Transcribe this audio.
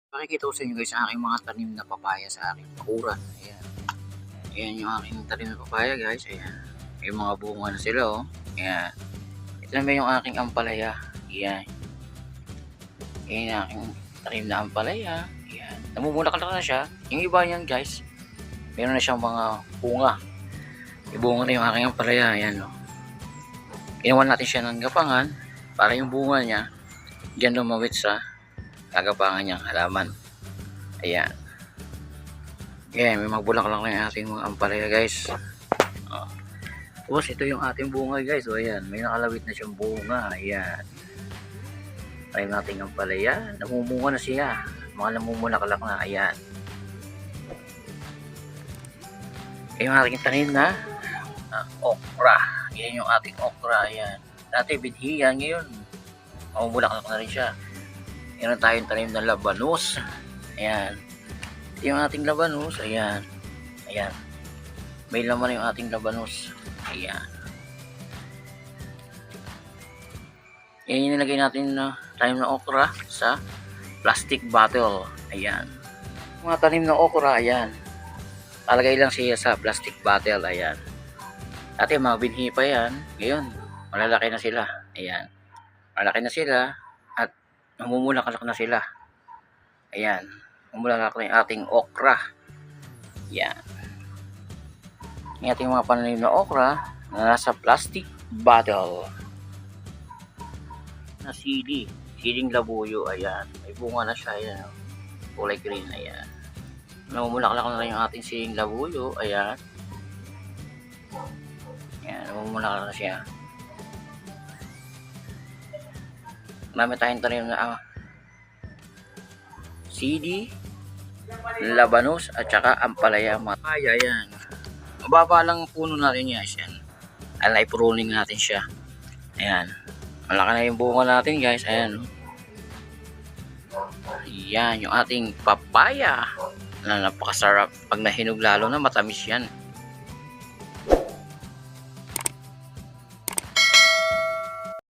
Makikita ko sa inyo guys ang aking mga tanim na papaya sa aking bakuran. Ayan. Ayan yung aking tanim na papaya guys. Ayan. May mga bunga na sila oh. Ayan. Ito naman yung aking ampalaya. Ayan. Ayan yung aking tanim na ampalaya. Ayan. Namumulaklak na siya. Yung iba niyan guys, meron na siyang mga bunga. Ibunga na yung aking ampalaya. Ayan oh. Ginawa natin siya ng gapangan para yung bunga niya diyan lumawit sa kagapangan niyang halaman. Ayan. Ayan, may magbulaklak na yung ating mga ampalaya guys. Oh. Tapos ito yung ating bunga guys. O ayan, may nakalawit na siyang bunga. Ayan. Ayan nating ampalaya. Namumunga na siya. Mga namumulaklak na. Ayan. Ayan yung ating tanim na okra. Ayan yung ating okra. Ayan. Dati binhi yan. Ngayon, mamumulaklak na rin siya. Meron tayong tanim na labanos. Ayan. Ito yung ating labanos. Ayan. Ayan. May laman yung ating labanos. Ayan. Ayan yung nilagay natin na tanim na okra sa plastic bottle. Ayan. Mga tanim na okra. Ayan. Palagay lang siya sa plastic bottle. Ayan. Dati mga binhi pa yan. Ngayon, malalaki na sila. Ayan. Malaki na sila. Namumulaklak na sila. Ayan. Namumulaklak na yung ating okra. Ayan. Yung ating mga pananim na okra na nasa plastic bottle. Na sili. Siling labuyo. Ayan. May bunga na siya. Ayan. Kulay green. Ayan. Namumulaklak na rin yung ating siling labuyo. Ayan. Ayan. Namumulaklak na siya. Marami tayong tanim na sili, labanos at saka ampalaya. Ayan. Mababa lang puno natin guys. Yan. Alay pruning natin siya. Ayan. Malaki na yung bunga natin guys. Ayan. Ayan yung ating papaya na napakasarap. Pag nahinog lalo na matamis yan.